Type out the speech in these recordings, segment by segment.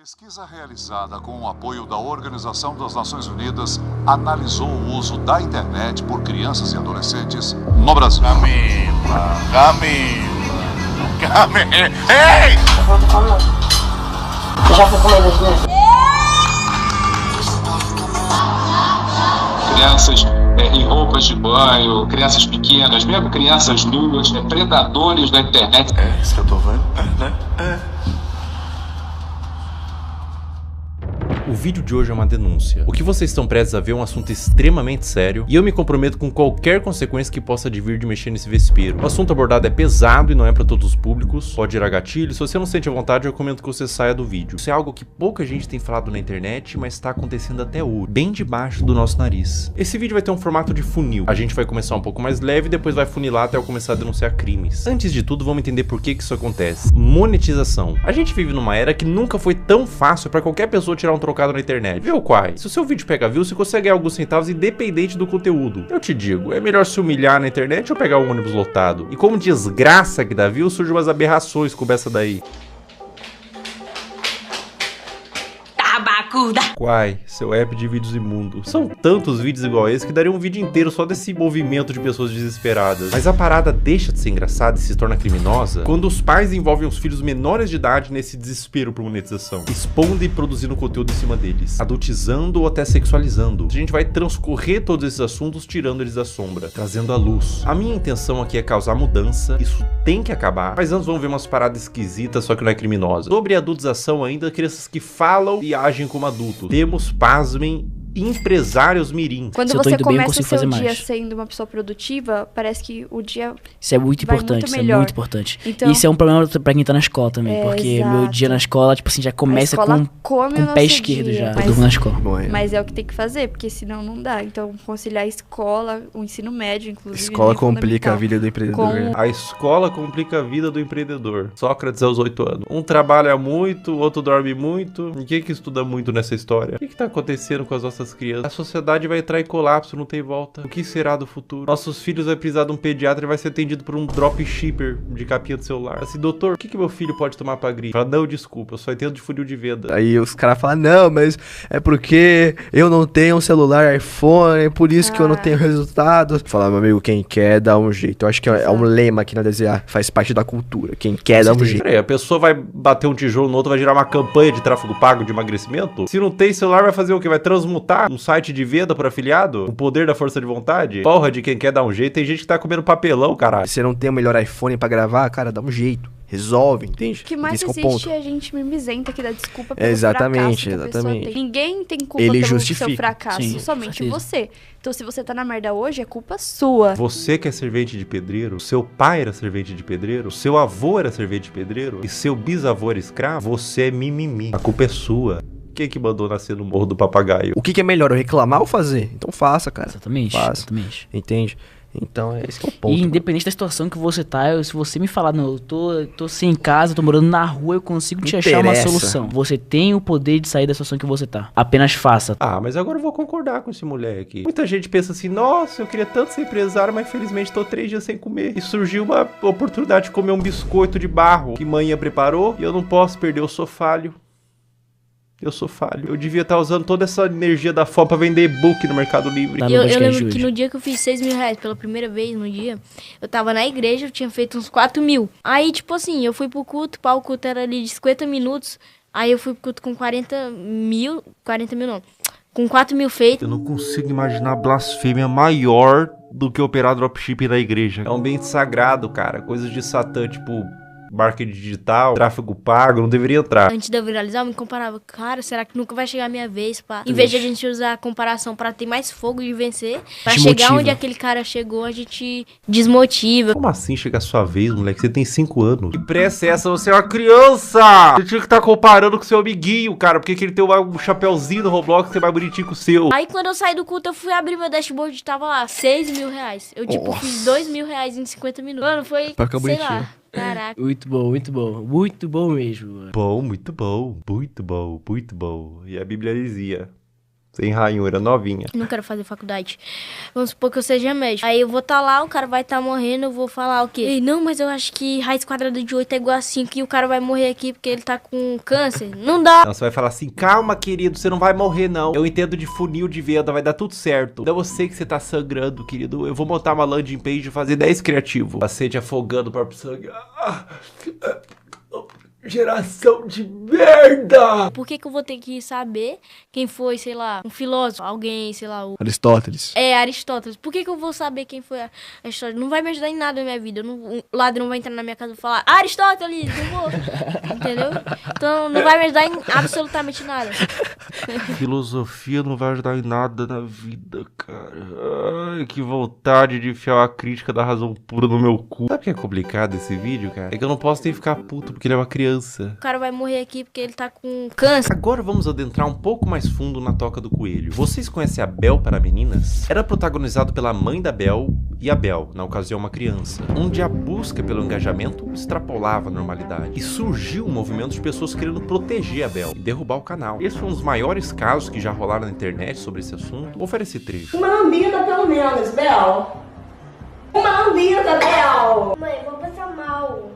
Pesquisa realizada com o apoio da Organização das Nações Unidas analisou o uso da internet por crianças e adolescentes no Brasil. Camila. Ei! Já foi com medo de mim? Crianças em roupas de banho, crianças pequenas, mesmo crianças nuas, predadores da internet. É isso que eu tô vendo, né? O vídeo de hoje é uma denúncia. O que vocês estão prestes a ver é um assunto extremamente sério e eu me comprometo com qualquer consequência que possa advir de mexer nesse vespeiro. O assunto abordado é pesado e não é para todos os públicos, pode gerar gatilho. Se você não sente a vontade, eu recomendo que você saia do vídeo. Isso é algo que pouca gente tem falado na internet, mas está acontecendo até hoje, bem debaixo do nosso nariz. Esse vídeo vai ter um formato de funil. A gente vai começar um pouco mais leve e depois vai funilar até eu começar a denunciar crimes. Antes de tudo, vamos entender por que isso acontece. Monetização. A gente vive numa era que nunca foi tão fácil para qualquer pessoa tirar um trocado na internet. Viu, Quai? Se o seu vídeo pega view, você consegue ganhar alguns centavos independente do conteúdo. Eu te digo, é melhor se humilhar na internet ou pegar um ônibus lotado? E como desgraça que dá view, surgem umas aberrações como essa daí. Quai, seu app de vídeos imundo. São tantos vídeos igual esse que daria um vídeo inteiro só desse movimento de pessoas desesperadas. Mas a parada deixa de ser engraçada e se torna criminosa quando os pais envolvem os filhos menores de idade nesse desespero por monetização, expondo e produzindo conteúdo em cima deles, adultizando ou até sexualizando. A gente vai transcorrer todos esses assuntos tirando eles da sombra, trazendo à luz. A minha intenção aqui é causar mudança, isso tem que acabar, mas antes vamos ver umas paradas esquisitas, só que não é criminosa. Sobre a adultização ainda, crianças que falam e agem como adultos. Temos, pasmem, empresários mirim. Quando você começa o seu dia sendo uma pessoa produtiva, parece que o dia isso é muito importante, muito isso melhor. É muito importante. Então, isso é um problema pra quem tá na escola também, porque exato. Meu dia na escola, tipo assim, já começa com o pé esquerdo já. Eu durmo na escola. Mas é o que tem que fazer, porque senão não dá. Então, conciliar a escola, o ensino médio, inclusive. Escola complica a vida do empreendedor. A escola complica a vida do empreendedor. Sócrates aos 8 anos. Um trabalha muito, o outro dorme muito. E quem que estuda muito nessa história? O que tá acontecendo com as nossas crianças? A sociedade vai entrar em colapso, não tem volta. O que será do futuro? Nossos filhos vai precisar de um pediatra e vai ser atendido por um dropshipper de capinha do celular. Assim, doutor, o que meu filho pode tomar pra gripe? Fala, não, desculpa, eu só entendo de funil de venda. Aí os caras falam, não, mas é porque eu não tenho um celular iPhone, é por isso que eu não tenho resultado. Fala, meu amigo, quem quer dá um jeito. Eu acho que é um lema aqui na DZA, faz parte da cultura. Quem quer dá um jeito. Peraí, a pessoa vai bater um tijolo no outro, vai gerar uma campanha de tráfego pago de emagrecimento? Se não tem celular, vai fazer o quê? Vai transmutar um site de venda por afiliado? O poder da força de vontade? Porra, de quem quer dar um jeito. Tem gente que tá comendo papelão, caralho. Se você não tem o melhor iPhone pra gravar, cara, dá um jeito. Resolve, entende? O que mais existe é a gente mimizenta que dá desculpa pelo exatamente, fracasso que a pessoa tem. Ninguém tem culpa Ele pelo justifica. seu fracasso, Sim, somente você. Então se você tá na merda hoje, é culpa sua. Você que é servente de pedreiro, seu pai era servente de pedreiro, seu avô era servente de pedreiro e seu bisavô era escravo, você é mimimi. A culpa é sua. Quem que mandou nascer no Morro do Papagaio? O que é melhor, eu reclamar ou fazer? Então faça, cara. Exatamente, faça. exatamente. Entende? Então, esse que é o ponto. E independente da situação que você tá, se você me falar, não, eu tô sem casa, tô morando na rua, eu consigo te achar uma solução. Você tem o poder de sair da situação que você tá. Apenas faça. Ah, mas agora eu vou concordar com esse moleque. Muita gente pensa assim, nossa, eu queria tanto ser empresário, mas infelizmente tô 3 dias sem comer. E surgiu uma oportunidade de comer um biscoito de barro que manhã preparou e eu não posso perder, eu sou falho. Eu sou falho. Eu devia estar usando toda essa energia da fome pra vender e-book no Mercado Livre. Eu lembro que no dia que eu fiz 6 mil reais pela primeira vez no dia, eu tava na igreja, eu tinha feito uns 4 mil. Aí, tipo assim, eu fui pro culto, o culto era ali de 50 minutos. Aí eu fui pro culto com 40 mil não. Com 4 mil feitos. Eu não consigo imaginar blasfêmia maior do que operar dropshipping na igreja. É um ambiente sagrado, cara. Coisas de Satã, tipo marketing digital, tráfego pago, não deveria entrar. Antes de eu viralizar, eu me comparava, cara, será que nunca vai chegar a minha vez, pá? Em vez de a gente usar a comparação pra ter mais fogo de vencer, pra chegar onde aquele cara chegou, a gente desmotiva. Como assim chegar a sua vez, moleque? Você tem 5 anos. Que pressa é essa? Você é uma criança! Você tinha que estar comparando com seu amiguinho, cara, porque ele tem um chapéuzinho no Roblox que é mais bonitinho que o seu. Aí quando eu saí do culto, eu fui abrir meu dashboard e tava lá, 6 mil reais. Eu, tipo, fiz 2 mil reais em 50 minutos. Mano, foi, sei lá. Caraca. Muito bom, muito bom. Muito bom mesmo, mano. Bom, muito bom. Muito bom, muito bom. E a Bíblia dizia, Sem ranhura, novinha. Não quero fazer faculdade. Vamos supor que eu seja médico. Aí eu vou estar lá, o cara vai estar morrendo, eu vou falar o quê? Ei, não, mas eu acho que raiz quadrada de 8 é igual a 5 e o cara vai morrer aqui porque ele tá com câncer. Não dá. Não, você vai falar assim, calma, querido, você não vai morrer, não. Eu entendo de funil de venda, vai dar tudo certo. Não, eu sei que você tá sangrando, querido. Eu vou montar uma landing page e fazer 10 criativo. Paciente afogando o próprio sangue. Geração de merda! Por que eu vou ter que saber quem foi, sei lá, um filósofo, alguém, sei lá, o... Aristóteles. É, Aristóteles. Por que eu vou saber quem foi Aristóteles? Não vai me ajudar em nada na minha vida. O ladrão vai entrar na minha casa e falar, Aristóteles, não vou. Entendeu? Então não vai me ajudar em absolutamente nada. Filosofia não vai ajudar em nada na vida, cara. Ai, que vontade de enfiar uma crítica da razão pura no meu cu. Sabe o que é complicado esse vídeo, cara? É que eu não posso nem ficar puto porque ele é uma criança. O cara vai morrer aqui porque ele tá com câncer. Agora vamos adentrar um pouco mais fundo na Toca do Coelho. Vocês conhecem a Bel para Meninas? Era protagonizado pela mãe da Bel e a Bel, na ocasião uma criança, onde a busca pelo engajamento extrapolava a normalidade. E surgiu um movimento de pessoas querendo proteger a Bel e derrubar o canal. Esse foi um dos maiores casos que já rolaram na internet sobre esse assunto. Vou oferecer trecho. Uma lambida pelo menos, Bel. Uma lambida, Bel. Mãe, vou passar mal.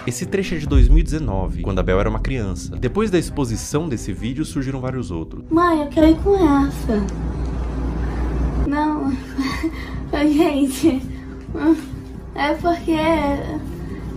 Esse trecho é de 2019, quando a Bel era uma criança. Depois da exposição desse vídeo, surgiram vários outros. Mãe, eu quero ir com essa. Não, gente, é porque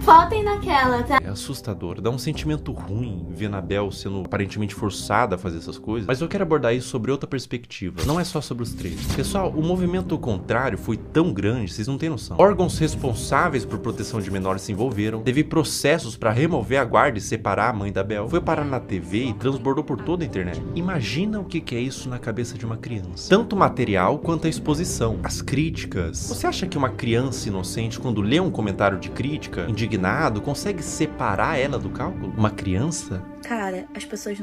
faltem naquela, tá? É assustador, dá um sentimento ruim ver a Bel sendo aparentemente forçada a fazer essas coisas. Mas eu quero abordar isso sobre outra perspectiva. Não é só sobre os trechos. Pessoal, o movimento contrário foi tão grande, vocês não têm noção. Órgãos responsáveis por proteção de menores se envolveram. Teve processos para remover a guarda e separar a mãe da Bel. Foi parar na TV e transbordou por toda a internet. Imagina o que é isso na cabeça de uma criança. Tanto o material quanto a exposição. As críticas. Você acha que uma criança inocente, quando lê um comentário de crítica, indignado, consegue separar ela do cálculo? Uma criança? Cara, as pessoas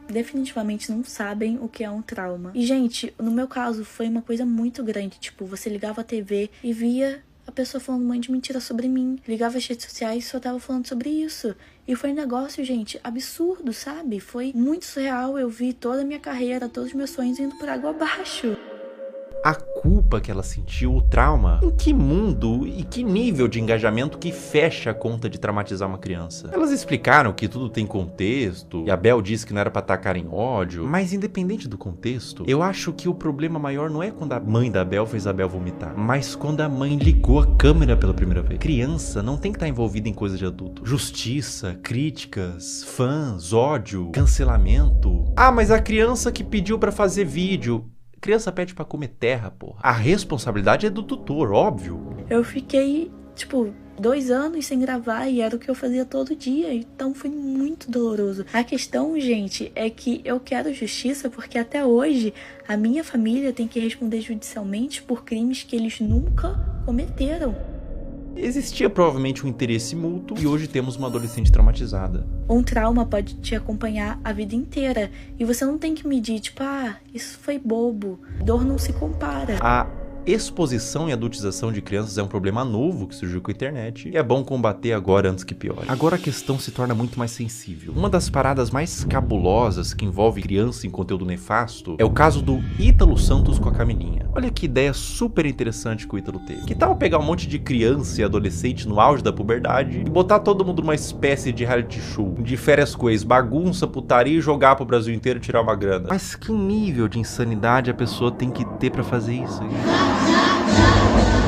definitivamente não sabem o que é um trauma. E, gente, no meu caso, foi uma coisa muito grande. Tipo, você ligava a TV e via a pessoa falando um monte de mentira sobre mim. Ligava as redes sociais e só tava falando sobre isso. E foi um negócio, gente, absurdo, sabe? Foi muito surreal. Eu vi toda a minha carreira, todos os meus sonhos indo por água abaixo. A culpa que ela sentiu, o trauma. Em que mundo e que nível de engajamento que fecha a conta de traumatizar uma criança? Elas explicaram que tudo tem contexto, e a Bel disse que não era pra tacar em ódio, mas independente do contexto, eu acho que o problema maior não é quando a mãe da Bel fez a Bel vomitar, mas quando a mãe ligou a câmera pela primeira vez. Criança não tem que estar envolvida em coisa de adulto. Justiça, críticas, fãs, ódio, cancelamento. Ah, mas a criança que pediu pra fazer vídeo... Criança pede pra comer terra, porra. A responsabilidade é do tutor, óbvio. Eu fiquei, 2 anos sem gravar e era o que eu fazia todo dia. Então foi muito doloroso. A questão, gente, é que eu quero justiça porque até hoje a minha família tem que responder judicialmente por crimes que eles nunca cometeram. Existia provavelmente um interesse mútuo e hoje temos uma adolescente traumatizada. Um trauma pode te acompanhar a vida inteira e você não tem que medir, isso foi bobo. Dor não se compara. A exposição e adultização de crianças é um problema novo que surgiu com a internet e é bom combater agora antes que piore. Agora a questão se torna muito mais sensível. Uma das paradas mais cabulosas que envolve criança em conteúdo nefasto é o caso do Ítalo Santos com a Camilinha. Olha que ideia super interessante que o Ítalo teve. Que tal pegar um monte de criança e adolescente no auge da puberdade e botar todo mundo numa espécie de reality show, de férias com ex, bagunça, putaria e jogar pro Brasil inteiro e tirar uma grana? Mas que nível de insanidade a pessoa tem que ter pra fazer isso?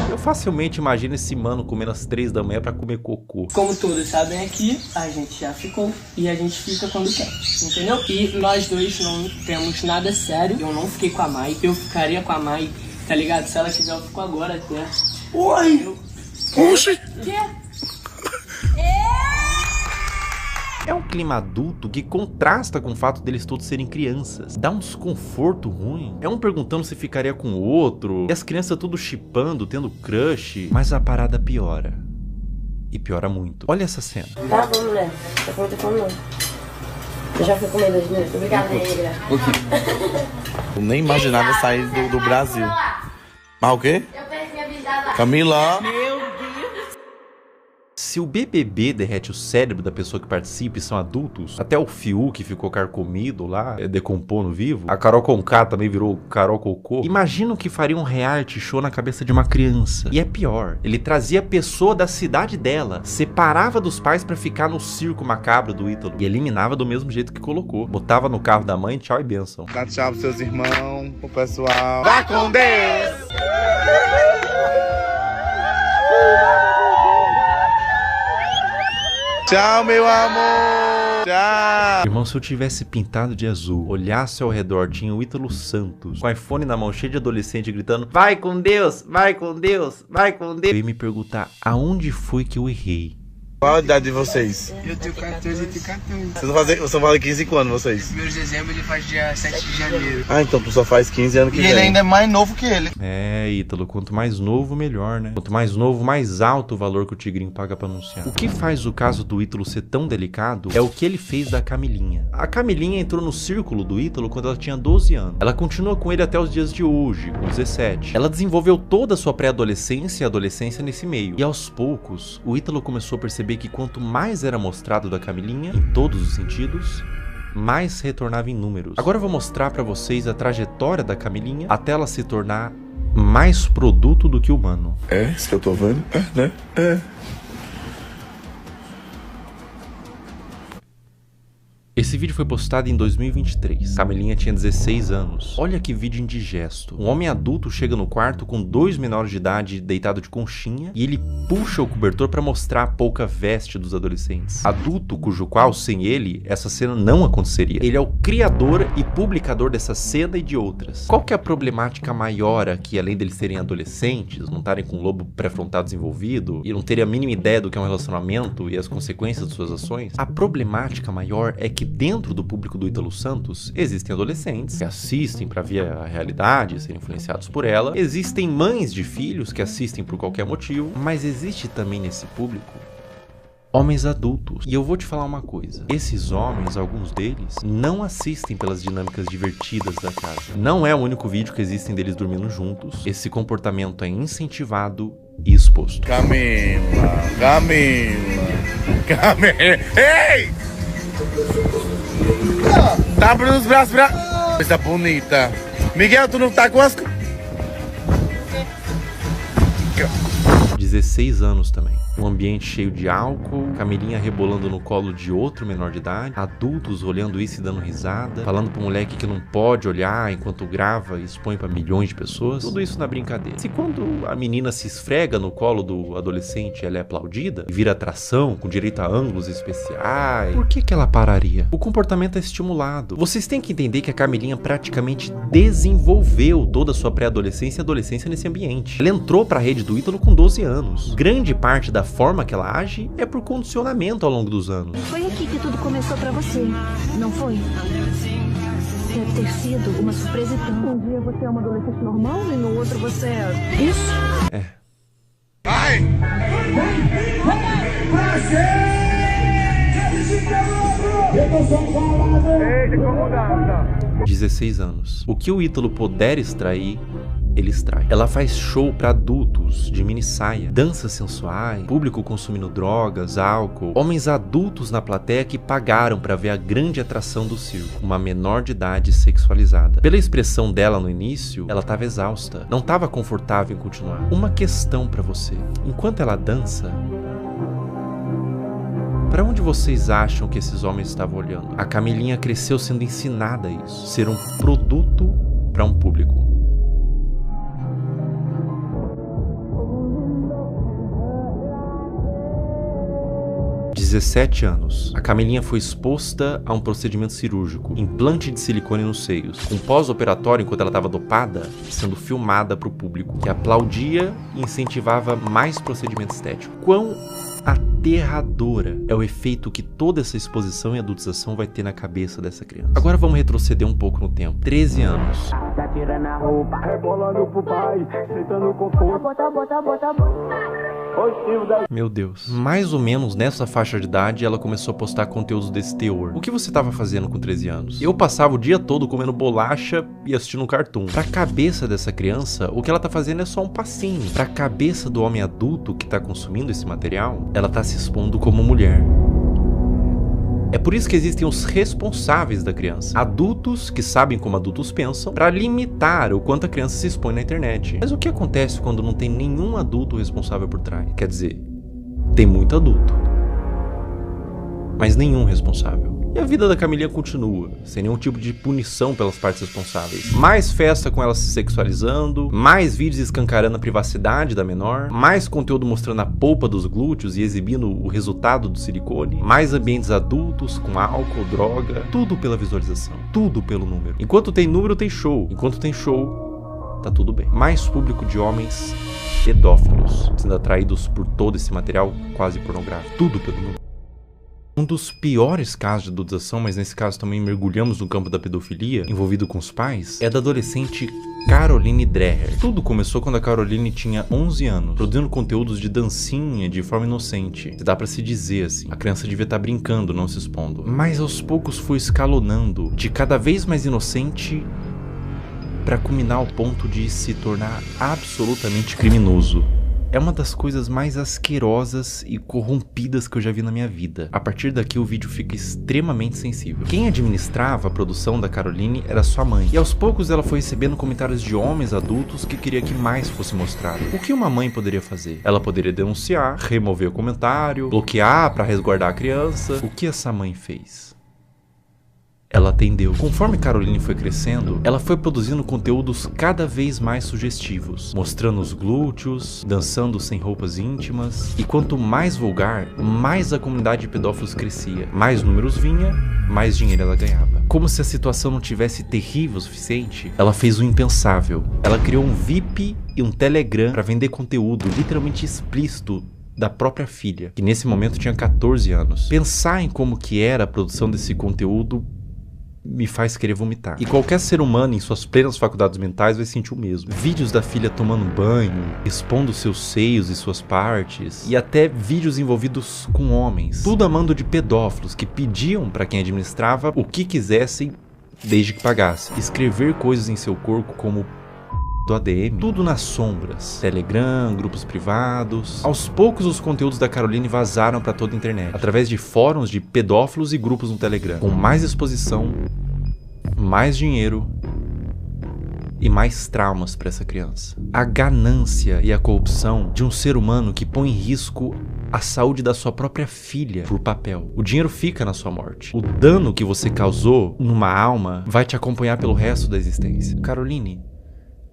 Eu facilmente imagino esse mano comendo às 3 da manhã pra comer cocô. Como todos sabem aqui, a gente já ficou e a gente fica quando quer, entendeu? E nós dois não temos nada sério. Eu não fiquei com a Mai, eu ficaria com a Mai, tá ligado? Se ela quiser, eu fico agora até. Oi! Oxi! É um clima adulto que contrasta com o fato deles todos serem crianças. Dá um desconforto ruim. É um perguntando se ficaria com o outro. E as crianças tudo chipando, tendo crush. Mas a parada piora. E piora muito. Olha essa cena. Tá bom, mulher. Tá com muita fome, não. Eu já fui comendo hoje, né? Obrigada, negra. Eu nem imaginava sair do Brasil. Mas o quê? Eu perdi minha bisada. Camila. Se o BBB derrete o cérebro da pessoa que participa e são adultos, até o Fiuk que ficou carcomido lá, decompondo vivo, a Carol Conká também virou Carol Cocô, imagina o que faria um reality show na cabeça de uma criança. E é pior, ele trazia a pessoa da cidade dela, separava dos pais pra ficar no circo macabro do Ítalo e eliminava do mesmo jeito que colocou. Botava no carro da mãe, tchau e bênção. Dá tchau pros seus irmãos, pro pessoal. Vá com Deus! Tchau, meu amor! Tchau! Irmão, se eu tivesse pintado de azul, olhasse ao redor, tinha o Ítalo Santos, com o iPhone na mão, cheio de adolescente, gritando: vai com Deus, vai com Deus, vai com Deus. Eu ia me perguntar, aonde foi que eu errei? Qual a idade de vocês? Eu tenho 14 e tenho 14. Vocês vão fazer 15 quando, vocês? 1º de dezembro, ele faz dia 7 de janeiro. Ah, então tu só faz 15 anos que vem. E ele ainda é mais novo que ele. É, Ítalo, quanto mais novo, melhor, né? Quanto mais novo, mais alto o valor que o Tigrinho paga pra anunciar. O que faz o caso do Ítalo ser tão delicado é o que ele fez da Camilinha. A Camilinha entrou no círculo do Ítalo quando ela tinha 12 anos. Ela continua com ele até os dias de hoje, com 17. Ela desenvolveu toda a sua pré-adolescência e adolescência nesse meio. E aos poucos, o Ítalo começou a perceber que quanto mais era mostrado da Camilinha, em todos os sentidos, mais retornava em números. Agora eu vou mostrar pra vocês a trajetória da Camilinha até ela se tornar mais produto do que humano. É, isso que eu tô vendo? É, né? É. Esse vídeo foi postado em 2023. Camilinha tinha 16 anos. Olha que vídeo indigesto. Um homem adulto chega no quarto com 2 menores de idade deitado de conchinha e ele puxa o cobertor para mostrar a pouca veste dos adolescentes. Adulto cujo qual, sem ele, essa cena não aconteceria. Ele é o criador e publicador dessa cena e de outras. Qual que é a problemática maior aqui, além deles serem adolescentes, não estarem com o lobo pré-frontal desenvolvido e não terem a mínima ideia do que é um relacionamento e as consequências de suas ações? A problemática maior é que dentro do público do Ítalo Santos existem adolescentes que assistem para ver a realidade e serem influenciados por ela. Existem mães de filhos que assistem por qualquer motivo, mas existe também nesse público homens adultos. E eu vou te falar uma coisa. Esses homens, alguns deles, não assistem pelas dinâmicas divertidas da casa. Não é o único vídeo que existem deles dormindo juntos. Esse comportamento é incentivado e exposto. Camila, ei! Tá abrindo os braços pra... Coisa bonita. Miguel, tu não tá com as... 16 anos também. Um ambiente cheio de álcool, Camilinha rebolando no colo de outro menor de idade, adultos olhando isso e dando risada, falando pro moleque que não pode olhar enquanto grava e expõe pra milhões de pessoas. Tudo isso na brincadeira. Se quando a menina se esfrega no colo do adolescente, ela é aplaudida e vira atração, com direito a ângulos especiais, por que ela pararia? O comportamento é estimulado. Vocês têm que entender que a Camilinha praticamente desenvolveu toda a sua pré-adolescência e adolescência nesse ambiente. Ela entrou pra rede do Ítalo com 12 anos. Grande parte da forma que ela age é por condicionamento ao longo dos anos. Foi aqui que tudo começou pra você, não foi? Deve ter sido uma surpresa tão... Um dia você é uma adolescente normal e no outro você é... Isso? É. Vai! 16 anos. O que o Ítalo puder extrair, ele extrai. Ela faz show pra adultos de mini saia, danças sensuais, público consumindo drogas, álcool, homens adultos na plateia que pagaram pra ver a grande atração do circo, uma menor de idade sexualizada. Pela expressão dela no início, ela tava exausta, não tava confortável em continuar. Uma questão pra você: enquanto ela dança, para onde vocês acham que esses homens estavam olhando? A Camilinha cresceu sendo ensinada a isso, ser um produto para um público. Aos 17 anos, a Camilinha foi exposta a um procedimento cirúrgico, implante de silicone nos seios, com pós-operatório enquanto ela estava dopada, sendo filmada para o público, que aplaudia e incentivava mais procedimento estético. Quão aterradora é o efeito que toda essa exposição e adultização vai ter na cabeça dessa criança. Agora vamos retroceder um pouco no tempo. 13 anos. Tá tirando a roupa, rebolando pro pai, sentando com força. Bota. Meu Deus. Mais ou menos nessa faixa de idade, ela começou a postar conteúdos desse teor. O que você tava fazendo com 13 anos? Eu passava o dia todo comendo bolacha e assistindo um cartoon. Pra cabeça dessa criança, o que ela tá fazendo é só um passinho. Pra cabeça do homem adulto que tá consumindo esse material, ela tá se expondo como mulher. É por isso que existem os responsáveis da criança. Adultos que sabem como adultos pensam para limitar o quanto a criança se expõe na internet. Mas o que acontece quando não tem nenhum adulto responsável por trás? Quer dizer, tem muito adulto, mas nenhum responsável. E a vida da Camilinha continua, sem nenhum tipo de punição pelas partes responsáveis. Mais festa com ela se sexualizando, mais vídeos escancarando a privacidade da menor, mais conteúdo mostrando a polpa dos glúteos e exibindo o resultado do silicone, mais ambientes adultos com álcool, droga, tudo pela visualização, tudo pelo número. Enquanto tem número, tem show. Enquanto tem show, tá tudo bem. Mais público de homens pedófilos, sendo atraídos por todo esse material quase pornográfico, tudo pelo número. Um dos piores casos de adultização, mas nesse caso também mergulhamos no campo da pedofilia, envolvido com os pais, é da adolescente Caroline Dreher. Tudo começou quando a Caroline tinha 11 anos, produzindo conteúdos de dancinha de forma inocente. Dá pra se dizer assim, a criança devia estar brincando, não se expondo. Mas aos poucos foi escalonando, de cada vez mais inocente, pra culminar ao ponto de se tornar absolutamente criminoso. É uma das coisas mais asquerosas e corrompidas que eu já vi na minha vida. A partir daqui o vídeo fica extremamente sensível. Quem administrava a produção da Caroline era sua mãe. E aos poucos ela foi recebendo comentários de homens adultos que queria que mais fosse mostrado. O que uma mãe poderia fazer? Ela poderia denunciar, remover o comentário, bloquear para resguardar a criança. O que essa mãe fez? Ela atendeu. Conforme Caroline foi crescendo, ela foi produzindo conteúdos cada vez mais sugestivos, mostrando os glúteos, dançando sem roupas íntimas, e quanto mais vulgar, mais a comunidade de pedófilos crescia. Mais números vinha, mais dinheiro ela ganhava. Como se a situação não tivesse terrível o suficiente, ela fez o impensável. Ela criou um VIP e um Telegram para vender conteúdo literalmente explícito da própria filha, que nesse momento tinha 14 anos. Pensar em como que era a produção desse conteúdo me faz querer vomitar. E qualquer ser humano em suas plenas faculdades mentais vai sentir o mesmo. Vídeos da filha tomando banho, expondo seus seios e suas partes, e até vídeos envolvidos com homens. Tudo a mando de pedófilos que pediam para quem administrava o que quisessem desde que pagasse. Escrever coisas em seu corpo como do ADM, tudo nas sombras. Telegram, grupos privados. Aos poucos os conteúdos da Caroline vazaram para toda a internet, através de fóruns de pedófilos e grupos no Telegram, com mais exposição, mais dinheiro e mais traumas para essa criança. A ganância e a corrupção de um ser humano que põe em risco a saúde da sua própria filha por papel. O dinheiro fica na sua morte. O dano que você causou numa alma vai te acompanhar pelo resto da existência. Caroline,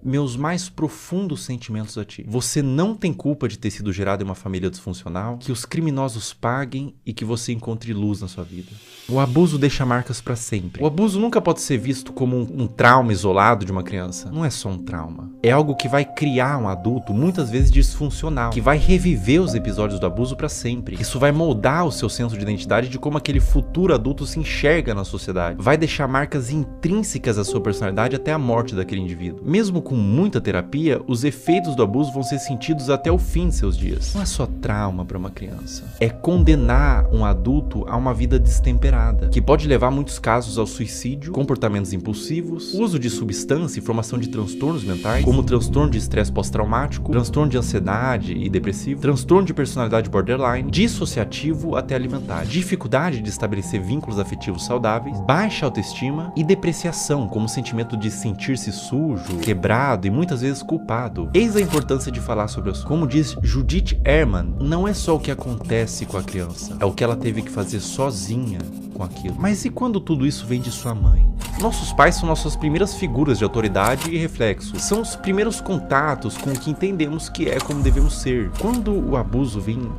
meus mais profundos sentimentos a ti. Você não tem culpa de ter sido gerado em uma família disfuncional, que os criminosos paguem e que você encontre luz na sua vida. O abuso deixa marcas pra sempre. O abuso nunca pode ser visto como um trauma isolado de uma criança. Não é só um trauma. É algo que vai criar um adulto, muitas vezes disfuncional, que vai reviver os episódios do abuso pra sempre. Isso vai moldar o seu senso de identidade de como aquele futuro adulto se enxerga na sociedade. Vai deixar marcas intrínsecas à sua personalidade até a morte daquele indivíduo. Mesmo com muita terapia, os efeitos do abuso vão ser sentidos até o fim de seus dias. Não é só trauma para uma criança. É condenar um adulto a uma vida destemperada, que pode levar, em muitos casos, ao suicídio, comportamentos impulsivos, uso de substância e formação de transtornos mentais, como transtorno de estresse pós-traumático, transtorno de ansiedade e depressivo, transtorno de personalidade borderline, dissociativo até alimentar, dificuldade de estabelecer vínculos afetivos saudáveis, baixa autoestima e depreciação, como sentimento de sentir-se sujo, quebrado e muitas vezes culpado. Eis a importância de falar sobre isso. Como diz Judith Herman, não é só o que acontece com a criança, é o que ela teve que fazer sozinha com aquilo. Mas e quando tudo isso vem de sua mãe? Nossos pais são nossas primeiras figuras de autoridade e reflexo. São os primeiros contatos com o que entendemos que é como devemos ser. Quando o abuso vem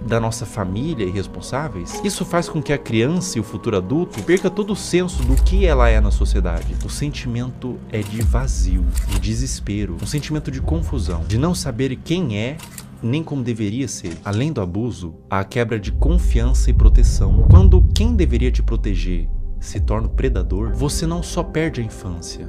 da nossa família e responsáveis, isso faz com que a criança e o futuro adulto perca todo o senso do que ela é na sociedade. O sentimento é de vazio, de desespero, um sentimento de confusão, de não saber quem é nem como deveria ser. Além do abuso, há a quebra de confiança e proteção. Quando quem deveria te proteger se torna o predador, você não só perde a infância,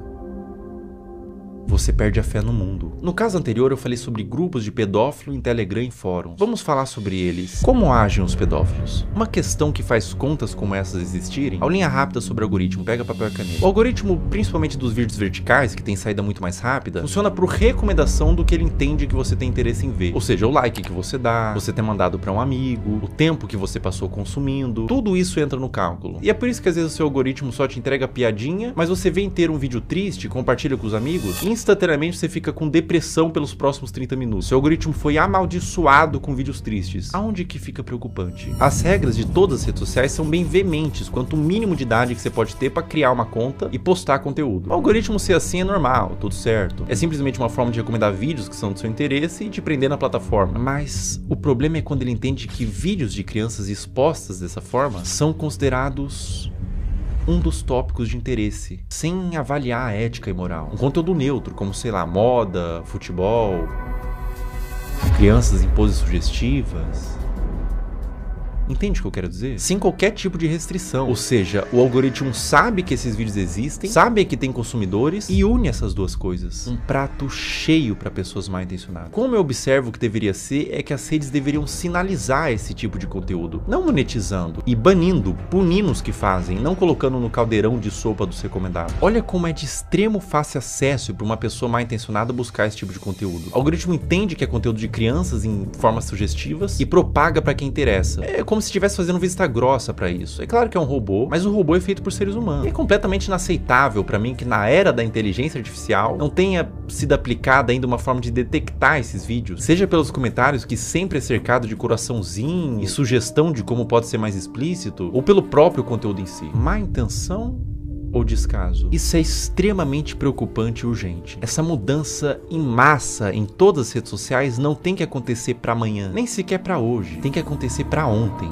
você perde a fé no mundo. No caso anterior eu falei sobre grupos de pedófilo em Telegram e fóruns. Vamos falar sobre eles. Como agem os pedófilos? Uma questão que faz contas como essas existirem, aulinha rápida sobre o algoritmo, pega papel e caneta. O algoritmo, principalmente dos vídeos verticais, que tem saída muito mais rápida, funciona por recomendação do que ele entende que você tem interesse em ver. Ou seja, o like que você dá, você ter mandado pra um amigo, o tempo que você passou consumindo, tudo isso entra no cálculo. E é por isso que às vezes o seu algoritmo só te entrega piadinha, mas você vê inteiro um vídeo triste, compartilha com os amigos, e instantaneamente você fica com depressão pelos próximos 30 minutos. Seu algoritmo foi amaldiçoado com vídeos tristes. Aonde que fica preocupante? As regras de todas as redes sociais são bem veementes quanto o mínimo de idade que você pode ter para criar uma conta e postar conteúdo. O algoritmo ser assim é normal, tudo certo. É simplesmente uma forma de recomendar vídeos que são do seu interesse e te prender na plataforma. Mas o problema é quando ele entende que vídeos de crianças expostas dessa forma são considerados um dos tópicos de interesse, sem avaliar a ética e moral. Um conteúdo neutro, como, sei lá, moda, futebol, crianças em poses sugestivas. Entende o que eu quero dizer? Sem qualquer tipo de restrição. Ou seja, o algoritmo sabe que esses vídeos existem, sabe que tem consumidores e une essas duas coisas. Um prato cheio para pessoas mal intencionadas. Como eu observo que deveria ser, é que as redes deveriam sinalizar esse tipo de conteúdo, não monetizando e banindo, punindo os que fazem, não colocando no caldeirão de sopa dos recomendados. Olha como é de extremo fácil acesso para uma pessoa mal intencionada buscar esse tipo de conteúdo. O algoritmo entende que é conteúdo de crianças em formas sugestivas e propaga para quem interessa. É como se estivesse fazendo vista grossa pra isso. É claro que é um robô, mas o robô é feito por seres humanos. E é completamente inaceitável pra mim que na era da inteligência artificial não tenha sido aplicada ainda uma forma de detectar esses vídeos, seja pelos comentários que sempre é cercado de coraçãozinho e sugestão de como pode ser mais explícito, ou pelo próprio conteúdo em si. Má intenção ou descaso? Isso é extremamente preocupante e urgente. Essa mudança em massa em todas as redes sociais não tem que acontecer para amanhã, nem sequer para hoje. Tem que acontecer para ontem.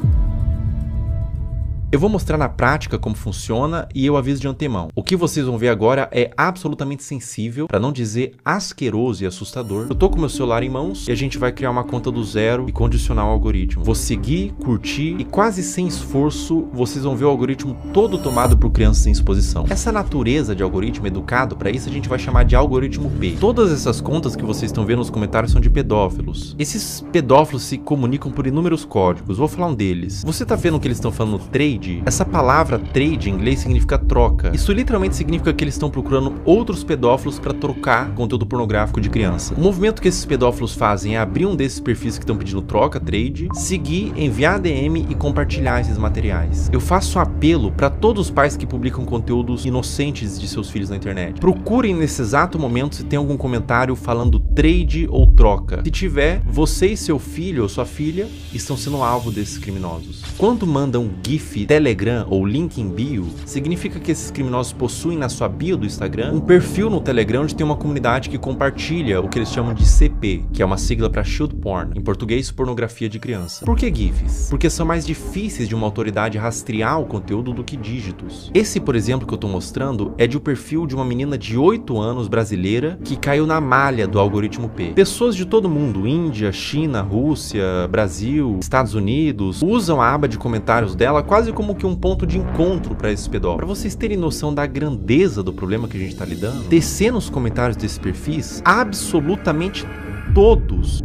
Eu vou mostrar na prática como funciona e eu aviso de antemão. O que vocês vão ver agora é absolutamente sensível, para não dizer asqueroso e assustador. Eu tô com meu celular em mãos e a gente vai criar uma conta do zero e condicionar o algoritmo. Vou seguir, curtir e quase sem esforço vocês vão ver o algoritmo todo tomado por crianças em exposição. Essa natureza de algoritmo educado, para isso a gente vai chamar de algoritmo P. Todas essas contas que vocês estão vendo nos comentários são de pedófilos. Esses pedófilos se comunicam por inúmeros códigos. Vou falar um deles. Você tá vendo que eles estão falando trade? Essa palavra trade em inglês significa troca. Isso literalmente significa que eles estão procurando outros pedófilos para trocar conteúdo pornográfico de criança. O movimento que esses pedófilos fazem é abrir um desses perfis que estão pedindo troca, trade, seguir, enviar DM e compartilhar esses materiais. Eu faço um apelo para todos os pais que publicam conteúdos inocentes de seus filhos na internet. Procurem nesse exato momento se tem algum comentário falando trade ou troca. Se tiver, você e seu filho ou sua filha estão sendo alvo desses criminosos. Quando mandam GIF, Telegram ou link em bio, significa que esses criminosos possuem na sua bio do Instagram um perfil no Telegram onde tem uma comunidade que compartilha o que eles chamam de CP, que é uma sigla para Child Porn, em português pornografia de criança. Por que GIFs? Porque são mais difíceis de uma autoridade rastrear o conteúdo do que dígitos. Esse, por exemplo, que eu tô mostrando é de um perfil de uma menina de 8 anos brasileira que caiu na malha do algoritmo P. Pessoas de todo mundo, Índia, China, Rússia, Brasil, Estados Unidos, usam a aba de comentários dela quase como que um ponto de encontro para esses pedófilos. Para vocês terem noção da grandeza do problema que a gente está lidando, descer nos comentários desses perfis, absolutamente todos,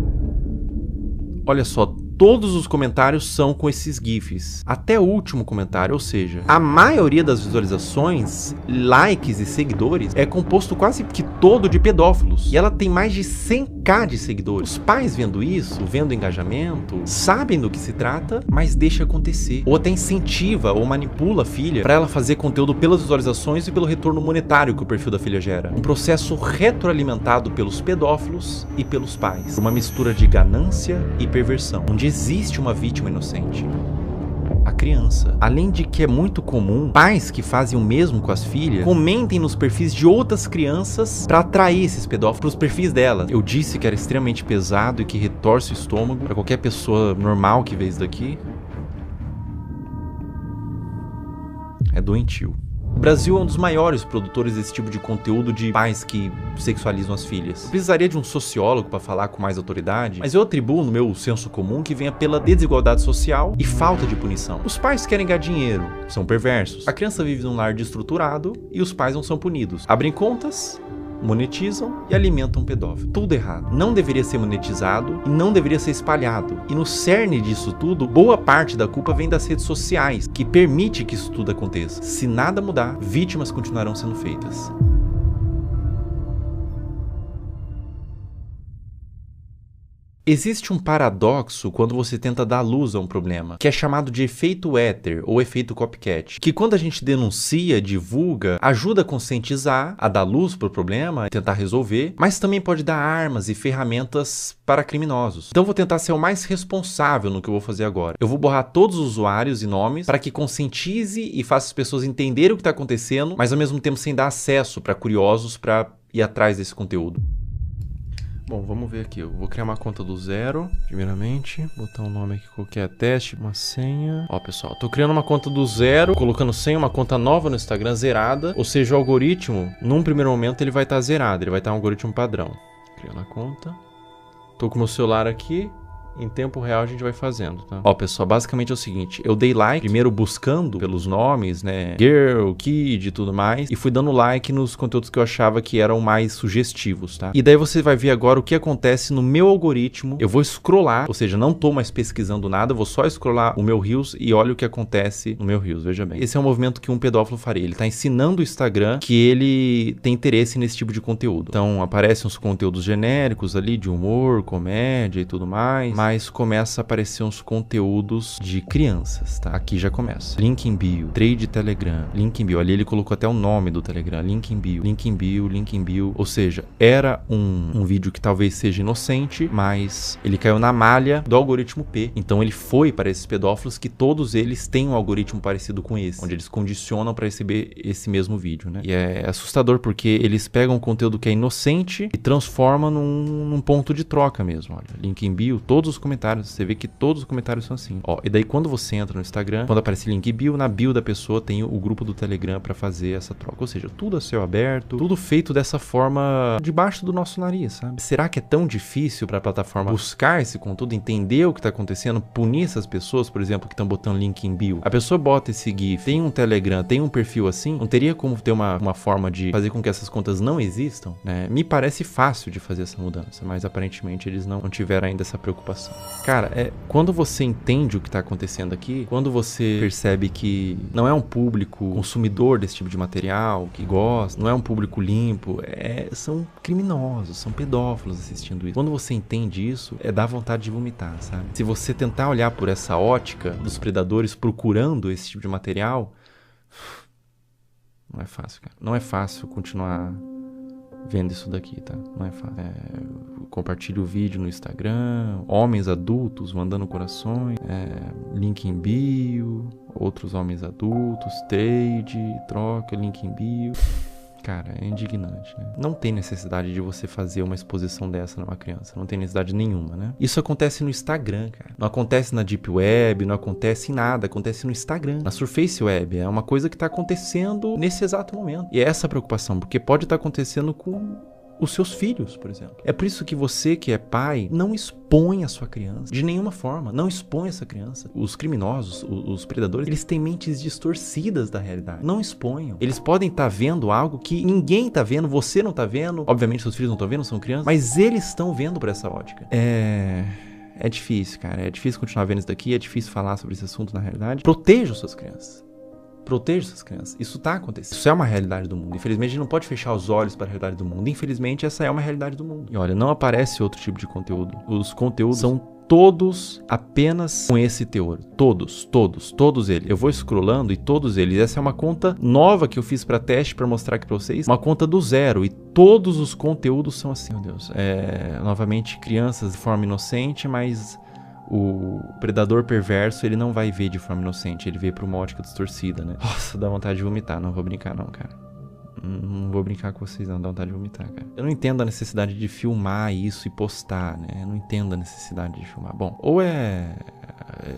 olha só, todos os comentários são com esses GIFs. Até o último comentário, ou seja, a maioria das visualizações, likes e seguidores é composto quase que todo de pedófilos. E ela tem mais de 100k de seguidores. Os pais vendo isso, vendo o engajamento, sabem do que se trata, mas deixa acontecer. Ou até incentiva ou manipula a filha para ela fazer conteúdo pelas visualizações e pelo retorno monetário que o perfil da filha gera. Um processo retroalimentado pelos pedófilos e pelos pais. Uma mistura de ganância e perversão, onde existe uma vítima inocente, a criança. Além de que é muito comum pais que fazem o mesmo com as filhas comentem nos perfis de outras crianças para atrair esses pedófilos para os perfis delas. Eu disse que era extremamente pesado e que retorce o estômago para qualquer pessoa normal que vê isso daqui. É doentio. O Brasil é um dos maiores produtores desse tipo de conteúdo de pais que sexualizam as filhas. Eu precisaria de um sociólogo para falar com mais autoridade, mas eu atribuo no meu senso comum que venha pela desigualdade social e falta de punição. Os pais querem ganhar dinheiro, são perversos. A criança vive num lar desestruturado e os pais não são punidos. Abrem contas monetizam e alimentam um pedófilo. Tudo errado. Não deveria ser monetizado e não deveria ser espalhado. E no cerne disso tudo, boa parte da culpa vem das redes sociais, que permite que isso tudo aconteça. Se nada mudar, vítimas continuarão sendo feitas. Existe um paradoxo quando você tenta dar luz a um problema, que é chamado de efeito éter ou efeito copycat, que quando a gente denuncia, divulga, ajuda a conscientizar, a dar luz para o problema, tentar resolver, mas também pode dar armas e ferramentas para criminosos. Então eu vou tentar ser o mais responsável no que eu vou fazer agora. Eu vou borrar todos os usuários e nomes para que conscientize e faça as pessoas entenderem o que está acontecendo, mas ao mesmo tempo sem dar acesso para curiosos para ir atrás desse conteúdo. Bom, vamos ver aqui. Eu vou criar uma conta do zero, primeiramente. Botar um nome aqui qualquer, teste, uma senha. Ó, pessoal, tô criando uma conta do zero, colocando senha, uma conta nova no Instagram, zerada. Ou seja, o algoritmo, num primeiro momento, ele vai estar zerado. Ele vai estar um algoritmo padrão. Criando a conta. Tô com o meu celular aqui. Em tempo real a gente vai fazendo, tá? Ó, pessoal, basicamente é o seguinte. Eu dei like, primeiro buscando pelos nomes, né? Girl, Kid e tudo mais. E fui dando like nos conteúdos que eu achava que eram mais sugestivos, tá? E daí você vai ver agora o que acontece no meu algoritmo. Eu vou scrollar, ou seja, não tô mais pesquisando nada. Vou só scrollar o meu Reels e olha o que acontece no meu Reels, veja bem. Esse é um movimento que um pedófilo faria. Ele tá ensinando o Instagram que ele tem interesse nesse tipo de conteúdo. Então, aparecem uns conteúdos genéricos ali de humor, comédia e tudo mais. Mas começa a aparecer uns conteúdos de crianças, tá? Aqui já começa. Link em bio, trade Telegram, link em bio. Ali ele colocou até o nome do Telegram, link em bio, link em bio, link em bio. Ou seja, era um vídeo que talvez seja inocente, mas ele caiu na malha do algoritmo P. Então ele foi para esses pedófilos que todos eles têm um algoritmo parecido com esse, onde eles condicionam para receber esse mesmo vídeo, né? E é assustador porque eles pegam um conteúdo que é inocente e transformam num ponto de troca mesmo. Olha, link em bio, todos os comentários, você vê que todos os comentários são assim. Ó, e daí quando você entra no Instagram, quando aparece link bio, na bio da pessoa tem o grupo do Telegram para fazer essa troca. Ou seja, tudo a céu aberto, tudo feito dessa forma debaixo do nosso nariz, sabe? Será que é tão difícil para a plataforma buscar esse conteúdo, entender o que tá acontecendo, punir essas pessoas, por exemplo, que estão botando link em bio? A pessoa bota esse GIF, tem um Telegram, tem um perfil assim, não teria como ter uma forma de fazer com que essas contas não existam, né? Me parece fácil de fazer essa mudança, mas aparentemente eles não tiveram ainda essa preocupação. Cara, quando você entende o que está acontecendo aqui, quando você percebe que não é um público consumidor desse tipo de material, que gosta, não é um público limpo, são criminosos, são pedófilos assistindo isso. Quando você entende isso, dá vontade de vomitar, sabe? Se você tentar olhar por essa ótica dos predadores procurando esse tipo de material, não é fácil, cara. Não é fácil continuar vendo isso daqui, tá? Não é fácil. Compartilhe o vídeo no Instagram, homens adultos mandando corações, link em bio, outros homens adultos, trade, troca, link em bio. Cara, é indignante, né? Não tem necessidade de você fazer uma exposição dessa numa criança. Não tem necessidade nenhuma, né? Isso acontece no Instagram, cara. Não acontece na Deep Web, não acontece em nada. Acontece no Instagram, na Surface Web. É uma coisa que tá acontecendo nesse exato momento. E é essa preocupação, porque pode estar acontecendo com os seus filhos, por exemplo. É por isso que você, que é pai, não expõe a sua criança. De nenhuma forma. Não expõe essa criança. Os criminosos, os predadores, eles têm mentes distorcidas da realidade. Não exponham. Eles podem estar vendo algo que ninguém está vendo, você não está vendo. Obviamente, seus filhos não estão vendo, são crianças. Mas eles estão vendo por essa ótica. É difícil, cara. É difícil continuar vendo isso daqui. É difícil falar sobre esse assunto na realidade. Proteja suas crianças. Proteja essas crianças. Isso tá acontecendo. Isso é uma realidade do mundo. Infelizmente, a gente não pode fechar os olhos para a realidade do mundo. Infelizmente, essa é uma realidade do mundo. E olha, não aparece outro tipo de conteúdo. Os conteúdos são todos apenas com esse teor. Todos eles. Eu vou scrollando e todos eles. Essa é uma conta nova que eu fiz para teste, para mostrar aqui para vocês. Uma conta do zero. E todos os conteúdos são assim, meu Deus. Novamente, crianças de forma inocente, mas o predador perverso, ele não vai ver de forma inocente, ele vê por uma ótica distorcida, né? Nossa, dá vontade de vomitar, não vou brincar não, cara. Não vou brincar com vocês não, dá vontade de vomitar, cara. Eu não entendo a necessidade de filmar isso e postar, né? Eu não entendo a necessidade de filmar. Bom, ou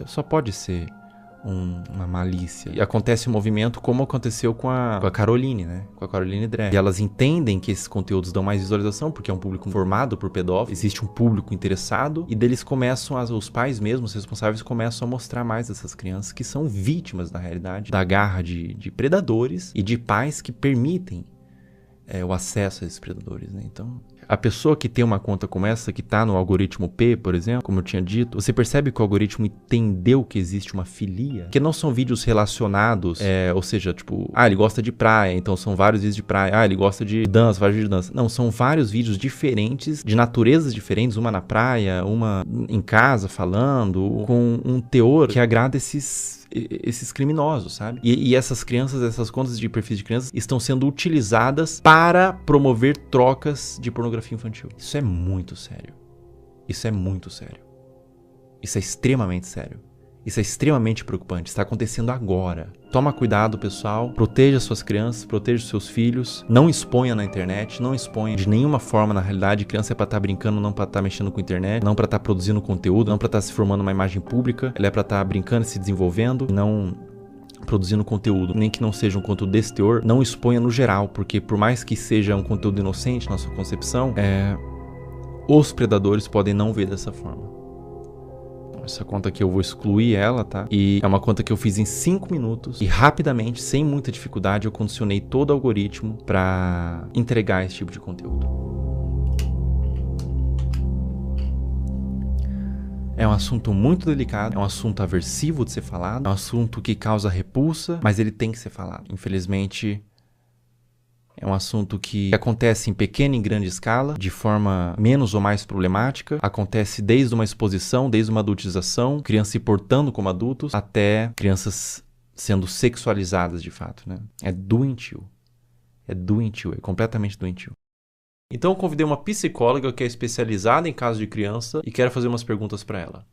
só pode ser uma malícia. E acontece um movimento como aconteceu com a Caroline, né? Com a Caroline Drag. E elas entendem que esses conteúdos dão mais visualização, porque é um público formado por pedófilos, existe um público interessado, e deles começam, os pais mesmos, os responsáveis, começam a mostrar mais dessas crianças que são vítimas, na realidade, da garra de predadores e de pais que permitem o acesso a esses predadores, né? Então, a pessoa que tem uma conta como essa, que tá no algoritmo P, por exemplo, como eu tinha dito, você percebe que o algoritmo entendeu que existe uma filia, que não são vídeos relacionados, ou seja, tipo, ele gosta de praia, então são vários vídeos de praia, ele gosta de dança, vários vídeos de dança. Não, são vários vídeos diferentes, de naturezas diferentes, uma na praia, uma em casa falando, com um teor que agrada esses criminosos, sabe? E essas crianças, essas contas de perfis de crianças estão sendo utilizadas para promover trocas de pornografia infantil. Isso é muito sério. Isso é muito sério. Isso é extremamente sério. Isso é extremamente preocupante. Está acontecendo agora. Toma cuidado, pessoal. Proteja suas crianças, proteja seus filhos. Não exponha na internet, não exponha de nenhuma forma na realidade. Criança é pra estar brincando, não pra estar mexendo com a internet, não pra estar produzindo conteúdo, não pra estar se formando uma imagem pública. Ela é pra estar brincando e se desenvolvendo, não produzindo conteúdo, nem que não seja um conteúdo desse teor. Não exponha no geral, porque por mais que seja um conteúdo inocente na sua concepção, os predadores podem não ver dessa forma. Essa conta aqui eu vou excluir ela, tá? E é uma conta que eu fiz em 5 minutos e rapidamente, sem muita dificuldade, eu condicionei todo o algoritmo para entregar esse tipo de conteúdo. É um assunto muito delicado, é um assunto aversivo de ser falado, é um assunto que causa repulsa, mas ele tem que ser falado. Infelizmente, é um assunto que acontece em pequena e grande escala, de forma menos ou mais problemática. Acontece desde uma exposição, desde uma adultização, crianças se portando como adultos, até crianças sendo sexualizadas de fato, né? É doentio. É doentio, é completamente doentio. Então eu convidei uma psicóloga que é especializada em casos de criança e quero fazer umas perguntas para ela.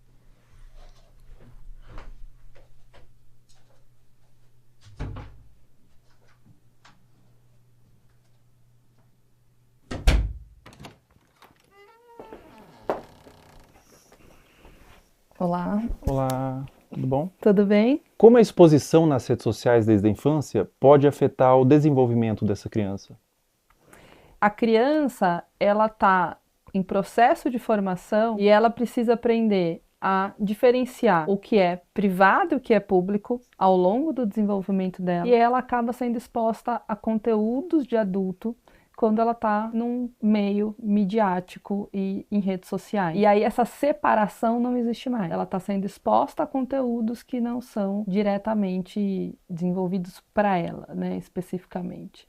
Olá. Olá, tudo bom? Tudo bem? Como a exposição nas redes sociais desde a infância pode afetar o desenvolvimento dessa criança? A criança, ela está em processo de formação e ela precisa aprender a diferenciar o que é privado e o que é público ao longo do desenvolvimento dela. E ela acaba sendo exposta a conteúdos de adulto quando ela está num meio midiático e em redes sociais. E aí essa separação não existe mais. Ela está sendo exposta a conteúdos que não são diretamente desenvolvidos para ela, né, especificamente.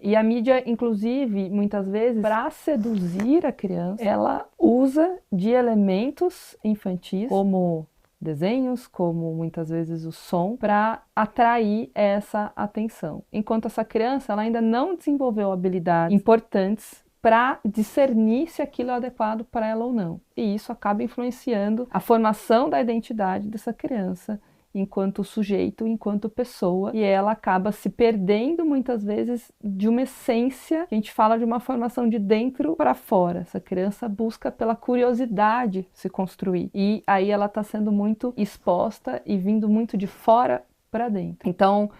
E a mídia, inclusive, muitas vezes, para seduzir a criança, ela usa de elementos infantis, como desenhos, como muitas vezes o som, para atrair essa atenção. Enquanto essa criança ela ainda não desenvolveu habilidades importantes para discernir se aquilo é adequado para ela ou não. E isso acaba influenciando a formação da identidade dessa criança enquanto sujeito, enquanto pessoa, e ela acaba se perdendo muitas vezes de uma essência, a gente fala de uma formação de dentro para fora. Essa criança busca pela curiosidade se construir, e aí ela está sendo muito exposta e vindo muito de fora para dentro. Então,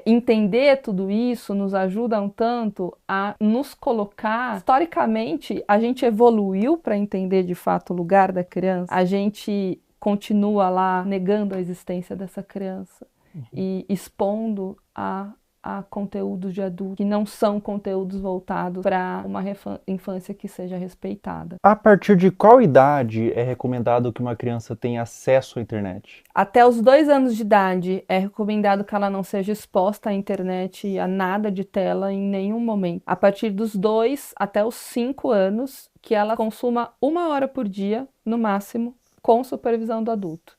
entender tudo isso nos ajuda um tanto a nos colocar. Historicamente, a gente evoluiu para entender de fato o lugar da criança, a gente continua lá negando a existência dessa criança e expondo a conteúdos de adulto que não são conteúdos voltados para uma infância que seja respeitada. A partir de qual idade é recomendado que uma criança tenha acesso à internet? Até os 2 anos de idade é recomendado que ela não seja exposta à internet, a nada de tela em nenhum momento. A partir dos 2 até os 5 anos, que ela consuma 1 hora por dia, no máximo, com supervisão do adulto.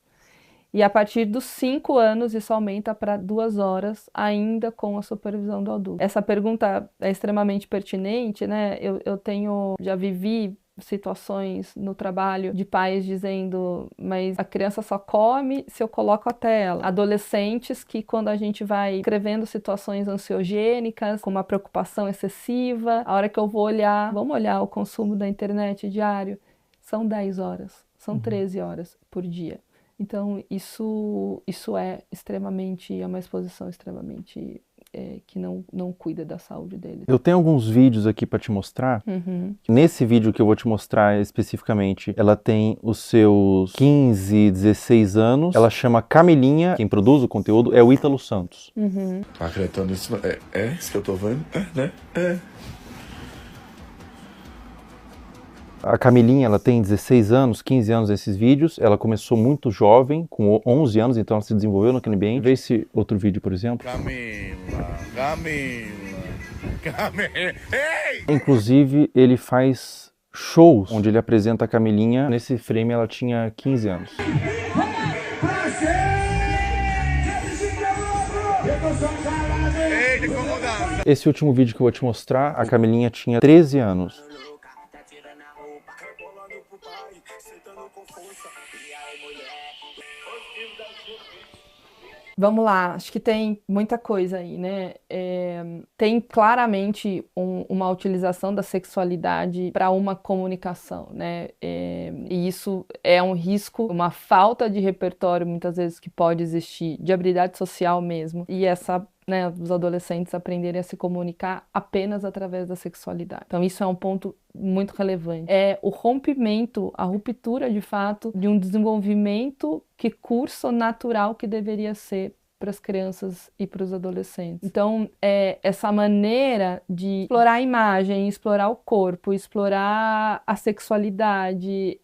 E a partir dos 5 anos, isso aumenta para 2 horas, ainda com a supervisão do adulto. Essa pergunta é extremamente pertinente, né? Já vivi situações no trabalho de pais dizendo, mas a criança só come se eu coloco a tela. Adolescentes que, quando a gente vai escrevendo situações ansiogênicas, com uma preocupação excessiva, a hora que eu vou olhar, vamos olhar o consumo da internet diário, são 10 horas. São 13 horas por dia. Então, isso é uma exposição extremamente que não cuida da saúde deles. Eu tenho alguns vídeos aqui para te mostrar. Nesse vídeo que eu vou te mostrar especificamente, ela tem os seus 15, 16 anos. Ela chama Camilinha. Quem produz o conteúdo é o Ítalo Santos. Acreditando nisso, isso que eu tô vendo? Né? A Camilinha, ela tem 16 anos, 15 anos nesses vídeos. Ela começou muito jovem, com 11 anos, então ela se desenvolveu naquele ambiente. Vê esse outro vídeo, por exemplo. Camila. Ei! Inclusive, ele faz shows onde ele apresenta a Camilinha. Nesse frame, ela tinha 15 anos. Esse último vídeo que eu vou te mostrar, a Camilinha tinha 13 anos. Vamos lá, acho que tem muita coisa aí, né? Tem claramente uma utilização da sexualidade para uma comunicação, né? E isso é um risco, uma falta de repertório, muitas vezes, que pode existir, de habilidade social mesmo. E os adolescentes aprenderem a se comunicar apenas através da sexualidade. Então isso é um ponto muito relevante. É o rompimento, a ruptura de fato de um desenvolvimento que curso natural que deveria ser para as crianças e para os adolescentes. Então, essa maneira de explorar a imagem, explorar o corpo, explorar a sexualidade,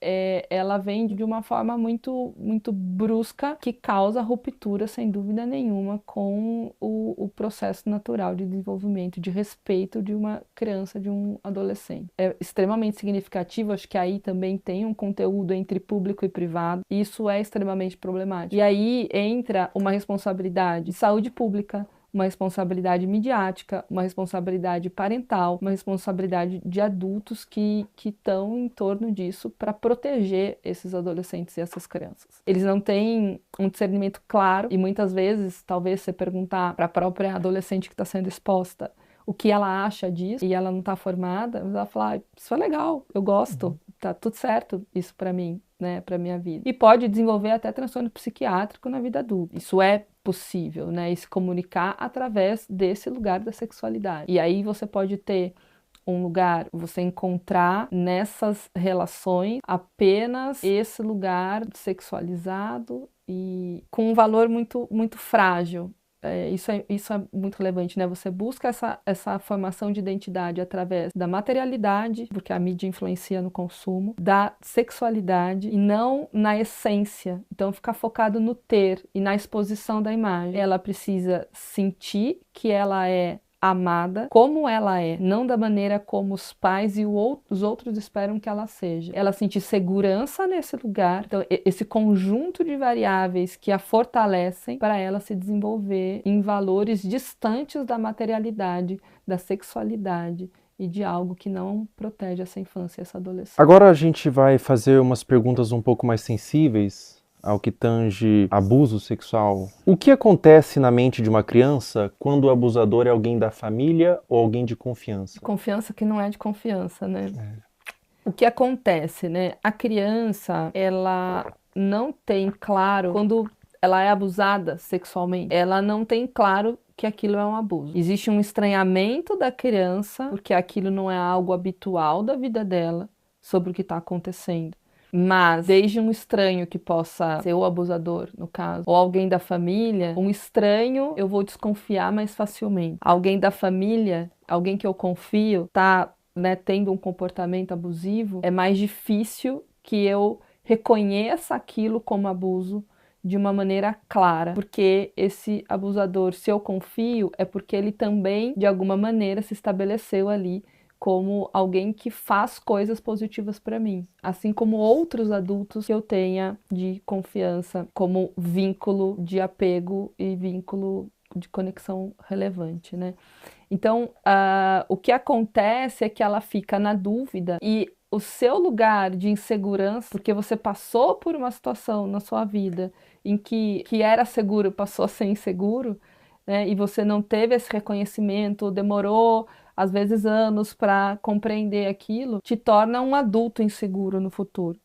ela vem de uma forma muito, muito brusca, que causa ruptura, sem dúvida nenhuma, com o processo natural de desenvolvimento, de respeito de uma criança, de um adolescente. É extremamente significativo, acho que aí também tem um conteúdo entre público e privado, e isso é extremamente problemático. E aí entra uma responsabilidade de saúde pública, uma responsabilidade midiática, uma responsabilidade parental, uma responsabilidade de adultos que estão em torno disso para proteger esses adolescentes e essas crianças. Eles não têm um discernimento claro e muitas vezes, talvez você perguntar para a própria adolescente que está sendo exposta o que ela acha disso e ela não está formada, ela vai falar, isso é legal, eu gosto, tá tudo certo isso para mim, né, para minha vida. E pode desenvolver até transtorno psiquiátrico na vida adulta. Isso é possível, né, e se comunicar através desse lugar da sexualidade. E aí você pode ter um lugar, você encontrar nessas relações apenas esse lugar sexualizado e com um valor muito, muito frágil. Isso é muito relevante, né? Você busca essa formação de identidade através da materialidade, porque a mídia influencia no consumo, da sexualidade e não na essência. Então, ficar focado no ter e na exposição da imagem. Ela precisa sentir que ela é amada como ela é, não da maneira como os pais e os outros esperam que ela seja. Ela sentir segurança nesse lugar, então esse conjunto de variáveis que a fortalecem para ela se desenvolver em valores distantes da materialidade, da sexualidade e de algo que não protege essa infância e essa adolescência. Agora a gente vai fazer umas perguntas um pouco mais sensíveis ao que tange abuso sexual. O que acontece na mente de uma criança quando o abusador é alguém da família ou alguém de confiança? Confiança que não é de confiança, né? O que acontece, né? A criança, ela não tem claro, quando ela é abusada sexualmente, ela não tem claro que aquilo é um abuso. Existe um estranhamento da criança, porque aquilo não é algo habitual da vida dela, sobre o que está acontecendo. Mas, desde um estranho que possa ser o abusador, no caso, ou alguém da família, um estranho eu vou desconfiar mais facilmente. Alguém da família, alguém que eu confio, tá, né, tendo um comportamento abusivo, é mais difícil que eu reconheça aquilo como abuso de uma maneira clara. Porque esse abusador, se eu confio, é porque ele também, de alguma maneira, se estabeleceu ali como alguém que faz coisas positivas para mim, assim como outros adultos que eu tenha de confiança, como vínculo de apego e vínculo de conexão relevante, né? Então, o que acontece é que ela fica na dúvida e o seu lugar de insegurança, porque você passou por uma situação na sua vida em que era seguro passou a ser inseguro, né? E você não teve esse reconhecimento, demorou às vezes anos para compreender aquilo, te torna um adulto inseguro no futuro.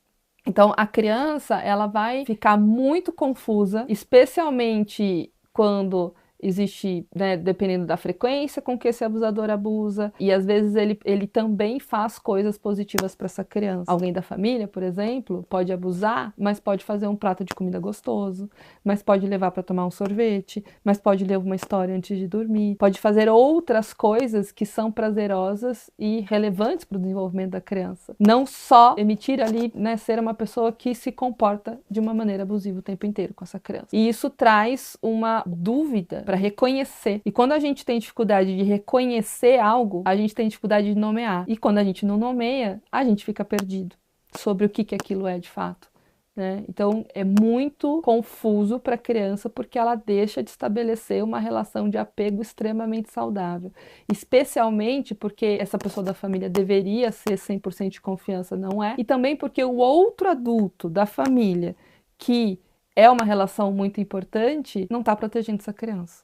Então, a criança, ela vai ficar muito confusa, especialmente quando existe, né, dependendo da frequência com que esse abusador abusa, e às vezes ele também faz coisas positivas para essa criança. Alguém da família, por exemplo, pode abusar, mas pode fazer um prato de comida gostoso, mas pode levar para tomar um sorvete, mas pode ler uma história antes de dormir, pode fazer outras coisas que são prazerosas e relevantes para o desenvolvimento da criança. Não só emitir ali, né, ser uma pessoa que se comporta de uma maneira abusiva o tempo inteiro com essa criança. E isso traz uma dúvida para reconhecer. E quando a gente tem dificuldade de reconhecer algo, a gente tem dificuldade de nomear. E quando a gente não nomeia, a gente fica perdido sobre o que aquilo é de fato, né? Então é muito confuso para a criança porque ela deixa de estabelecer uma relação de apego extremamente saudável, especialmente porque essa pessoa da família deveria ser 100% de confiança, não é? E também porque o outro adulto da família, que é uma relação muito importante, não está protegendo essa criança.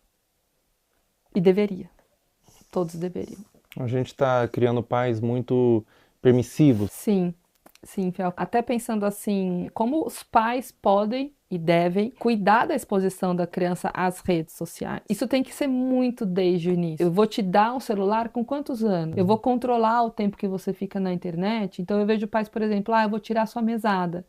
E deveria. Todos deveriam. A gente está criando pais muito permissivos. Sim. Sim, Fel. Até pensando assim, como os pais podem e devem cuidar da exposição da criança às redes sociais. Isso tem que ser muito desde o início. Eu vou te dar um celular com quantos anos? Eu vou controlar o tempo que você fica na internet. Então eu vejo pais, por exemplo, eu vou tirar sua mesada.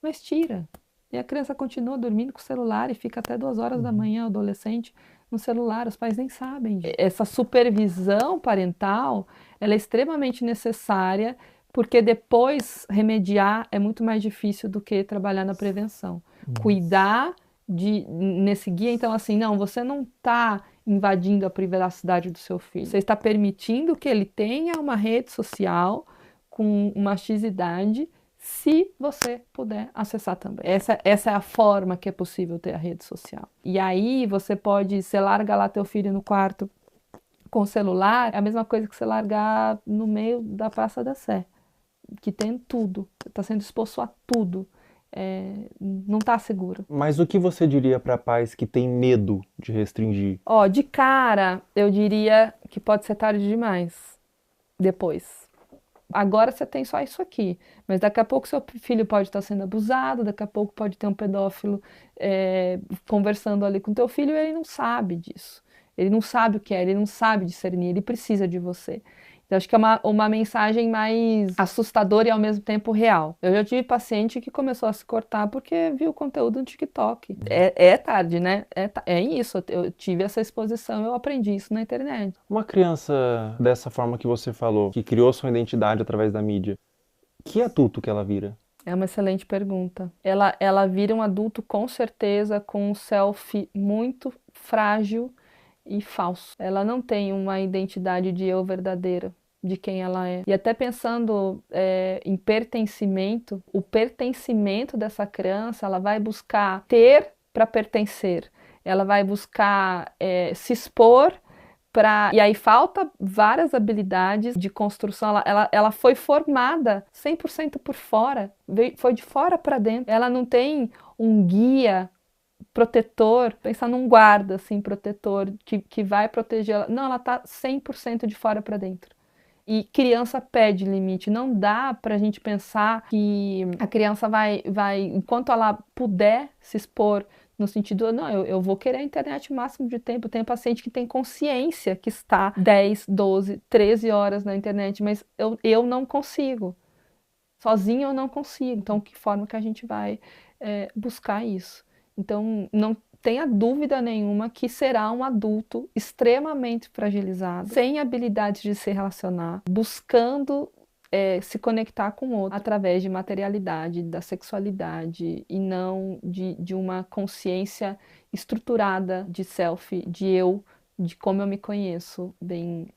Mas tira. E a criança continua dormindo com o celular e fica até 2 horas da manhã, o adolescente, no celular. Os pais nem sabem. Essa supervisão parental, ela é extremamente necessária, porque depois remediar é muito mais difícil do que trabalhar na prevenção. Cuidar nesse guia, então assim, não, você não está invadindo a privacidade do seu filho. Você está permitindo que ele tenha uma rede social com uma X-idade, se você puder acessar também. Essa é a forma que é possível ter a rede social. E aí você larga lá teu filho no quarto com o celular, é a mesma coisa que você largar no meio da Praça da Sé, que tem tudo, está sendo exposto a tudo, não está seguro. Mas o que você diria para pais que têm medo de restringir? De cara, eu diria que pode ser tarde demais, depois. Agora você tem só isso aqui, mas daqui a pouco seu filho pode estar sendo abusado, daqui a pouco pode ter um pedófilo conversando ali com teu filho e ele não sabe disso. Ele não sabe o que é, ele não sabe discernir, ele precisa de você. Então, acho que é uma mensagem mais assustadora e ao mesmo tempo real. Eu já tive paciente que começou a se cortar porque viu o conteúdo no TikTok. É tarde, né? É isso, eu tive essa exposição, eu aprendi isso na internet. Uma criança dessa forma que você falou, que criou sua identidade através da mídia, que adulto que ela vira? É uma excelente pergunta. Ela vira um adulto com certeza com um selfie muito frágil e falso. Ela não tem uma identidade de eu verdadeira, de quem ela é. E até pensando em pertencimento, o pertencimento dessa criança, ela vai buscar ter para pertencer. Ela vai buscar se expor para... E aí falta várias habilidades de construção. Ela foi formada 100% por fora, foi de fora para dentro. Ela não tem um guia protetor, pensar num guarda, assim, protetor, que vai proteger ela. Não, ela tá 100% de fora para dentro. E criança pede limite. Não dá pra gente pensar que a criança vai enquanto ela puder se expor, no sentido, não, eu vou querer a internet o máximo de tempo. Tem paciente que tem consciência que está 10, 12, 13 horas na internet, mas eu não consigo. Sozinho eu não consigo. Então, que forma que a gente vai buscar isso? Então, não tenha dúvida nenhuma que será um adulto extremamente fragilizado, sem habilidades de se relacionar, buscando se conectar com o outro através de materialidade, da sexualidade e não de uma consciência estruturada de self, de eu, de como eu me conheço, bem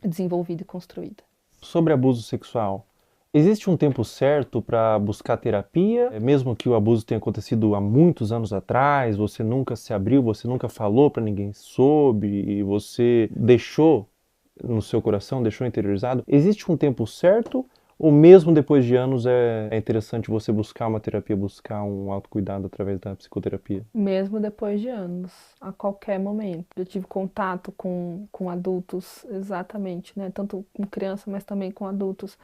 desenvolvida e construída. Sobre abuso sexual, existe um tempo certo para buscar terapia? Mesmo que o abuso tenha acontecido há muitos anos atrás, você nunca se abriu, você nunca falou para ninguém sobre, e você deixou no seu coração, deixou interiorizado. Existe um tempo certo? Ou mesmo depois de anos é interessante você buscar uma terapia, buscar um autocuidado através da psicoterapia? Mesmo depois de anos, a qualquer momento. Eu tive contato com adultos, exatamente, né? Tanto com criança, mas também com adultos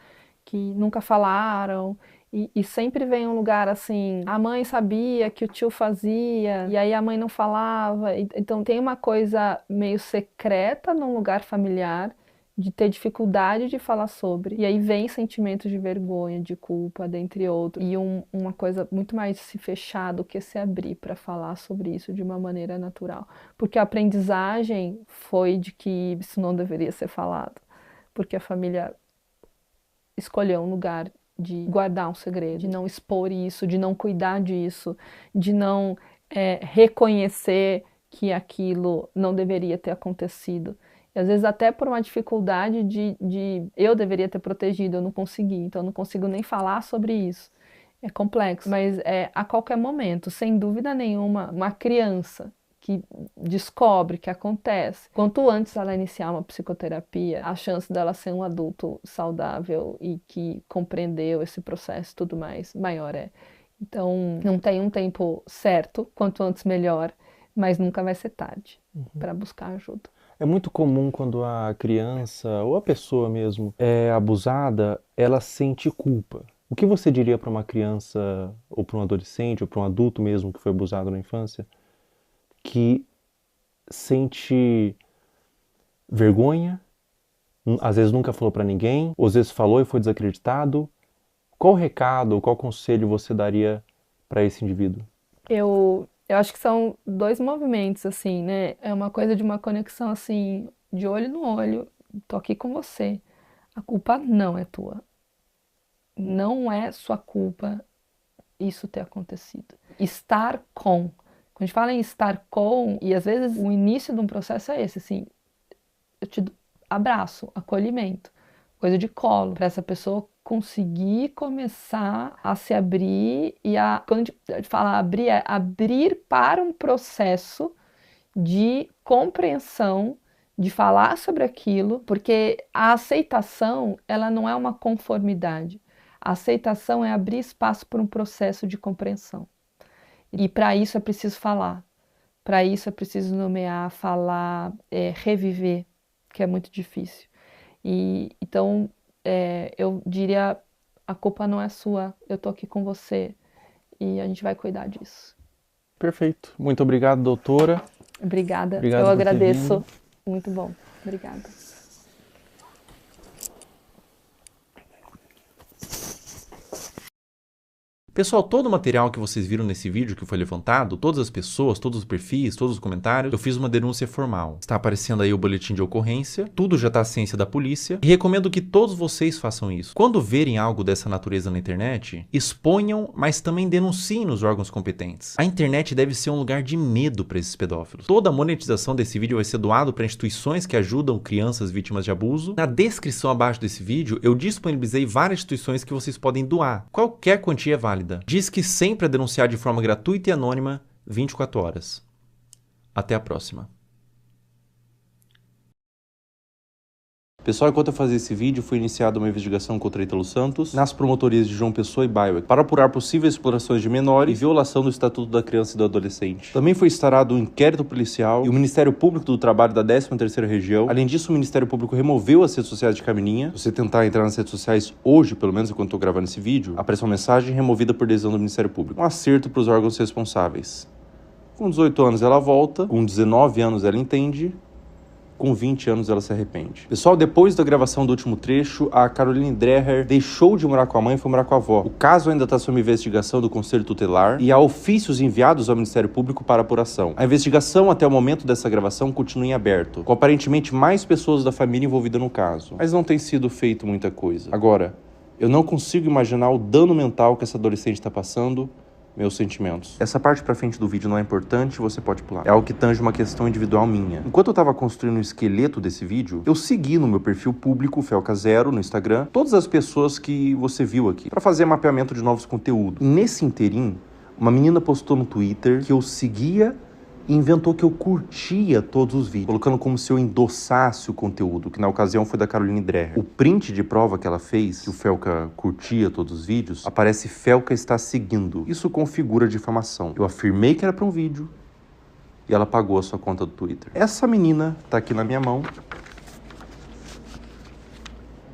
que nunca falaram E sempre vem um lugar assim, a mãe sabia que o tio fazia, e aí a mãe não falava. Então tem uma coisa meio secreta num lugar familiar, de ter dificuldade de falar sobre. E aí vem sentimentos de vergonha, de culpa, dentre outros. E uma coisa muito mais se fechar do que se abrir para falar sobre isso de uma maneira natural. Porque a aprendizagem foi de que isso não deveria ser falado. Porque a família escolheu um lugar de guardar um segredo, de não expor isso, de não cuidar disso, de não reconhecer que aquilo não deveria ter acontecido. E às vezes até por uma dificuldade de eu deveria ter protegido, eu não consegui, então eu não consigo nem falar sobre isso. É complexo, mas a qualquer momento, sem dúvida nenhuma, uma criança que descobre que acontece, quanto antes ela iniciar uma psicoterapia, a chance dela ser um adulto saudável e que compreendeu esse processo e tudo mais, maior é. Então, não tem um tempo certo, quanto antes melhor, mas nunca vai ser tarde para buscar ajuda. É muito comum quando a criança ou a pessoa mesmo é abusada, ela sente culpa. O que você diria para uma criança, ou para um adolescente, ou para um adulto mesmo que foi abusado na infância, que sente vergonha, às vezes nunca falou para ninguém, ou às vezes falou e foi desacreditado? Qual recado, qual conselho você daria para esse indivíduo? Eu acho que são dois movimentos, assim, né? É uma coisa de uma conexão, assim, de olho no olho. Tô aqui com você. A culpa não é tua. Não é sua culpa isso ter acontecido. Estar com. Quando a gente fala em estar com, e às vezes o início de um processo é esse, assim, eu te abraço, acolhimento, coisa de colo, para essa pessoa conseguir começar a se abrir e quando a gente fala abrir, é abrir para um processo de compreensão, de falar sobre aquilo, porque a aceitação, ela não é uma conformidade. A aceitação é abrir espaço para um processo de compreensão. E para isso é preciso falar, para isso é preciso nomear, falar, reviver, que é muito difícil. Então, eu diria, a culpa não é sua, eu tô aqui com você e a gente vai cuidar disso. Perfeito. Muito obrigado, doutora. Obrigada. Obrigado eu por agradeço. Muito bom. Obrigada. Pessoal, todo o material que vocês viram nesse vídeo que foi levantado, todas as pessoas, todos os perfis, todos os comentários, eu fiz uma denúncia formal. Está aparecendo aí o boletim de ocorrência, tudo já está à ciência da polícia e recomendo que todos vocês façam isso. Quando verem algo dessa natureza na internet, exponham, mas também denunciem nos órgãos competentes. A internet deve ser um lugar de medo para esses pedófilos. Toda a monetização desse vídeo vai ser doado para instituições que ajudam crianças vítimas de abuso. Na descrição abaixo desse vídeo, eu disponibilizei várias instituições que vocês podem doar. Qualquer quantia é válida. Diz que sempre a denunciar de forma gratuita e anônima, 24 horas. Até a próxima. Pessoal, enquanto eu fazia esse vídeo, foi iniciada uma investigação contra Ítalo Santos nas promotorias de João Pessoa e Baiuec para apurar possíveis explorações de menores e violação do Estatuto da Criança e do Adolescente. Também foi instaurado um inquérito policial e o Ministério Público do Trabalho da 13ª Região. Além disso, o Ministério Público removeu as redes sociais de Camininha. Se você tentar entrar nas redes sociais hoje, pelo menos enquanto estou gravando esse vídeo, aparece uma mensagem removida por decisão do Ministério Público. Um acerto para os órgãos responsáveis. Com 18 anos ela volta, com 19 anos ela entende, com 20 anos ela se arrepende. Pessoal, depois da gravação do último trecho, a Caroline Dreher deixou de morar com a mãe e foi morar com a avó. O caso ainda está sob investigação do Conselho Tutelar e há ofícios enviados ao Ministério Público para apuração. A investigação até o momento dessa gravação continua em aberto, com aparentemente mais pessoas da família envolvidas no caso. Mas não tem sido feito muita coisa. Agora, eu não consigo imaginar o dano mental que essa adolescente está passando. Meus sentimentos. Essa parte pra frente do vídeo não é importante, você pode pular. É algo que tange uma questão individual minha. Enquanto eu tava construindo o esqueleto desse vídeo, eu segui no meu perfil público, Felca0, no Instagram, todas as pessoas que você viu aqui, pra fazer mapeamento de novos conteúdos. E nesse interim, uma menina postou no Twitter que eu seguia e inventou que eu curtia todos os vídeos, colocando como se eu endossasse o conteúdo, que na ocasião foi da Caroline Dreher. O print de prova que ela fez, que o Felca curtia todos os vídeos, aparece Felca está seguindo. Isso configura difamação. Eu afirmei que era para um vídeo e ela pagou a sua conta do Twitter. Essa menina tá aqui na minha mão.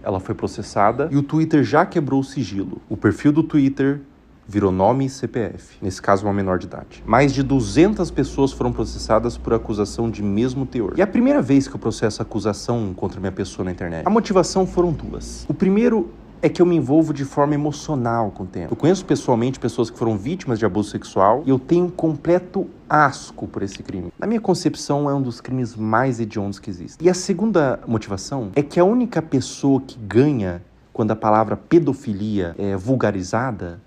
ela foi processada e o Twitter já quebrou o sigilo. O perfil do Twitter virou nome e CPF, nesse caso uma menor de idade. Mais de 200 pessoas foram processadas por acusação de mesmo teor. E é a primeira vez que eu processo acusação contra minha pessoa na internet. A motivação foram duas. O primeiro é que eu me envolvo de forma emocional com o tema. Eu conheço pessoalmente pessoas que foram vítimas de abuso sexual e eu tenho um completo asco por esse crime. Na minha concepção, é um dos crimes mais hediondos que existem. E a segunda motivação é que a única pessoa que ganha quando a palavra pedofilia é vulgarizada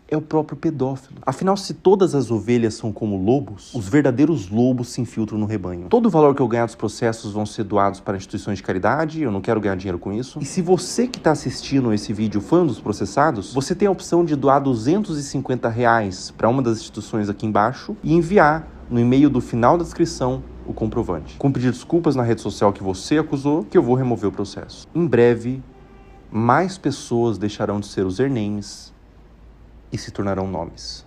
é o próprio pedófilo. Afinal, se todas as ovelhas são como lobos, os verdadeiros lobos se infiltram no rebanho. Todo o valor que eu ganhar dos processos vão ser doados para instituições de caridade, eu não quero ganhar dinheiro com isso. E se você que está assistindo esse vídeo foi um dos processados, você tem a opção de doar R$250 para uma das instituições aqui embaixo e enviar no e-mail do final da descrição o comprovante. Com pedir desculpas na rede social que você acusou, que eu vou remover o processo. Em breve, mais pessoas deixarão de ser usernames e se tornarão nomes.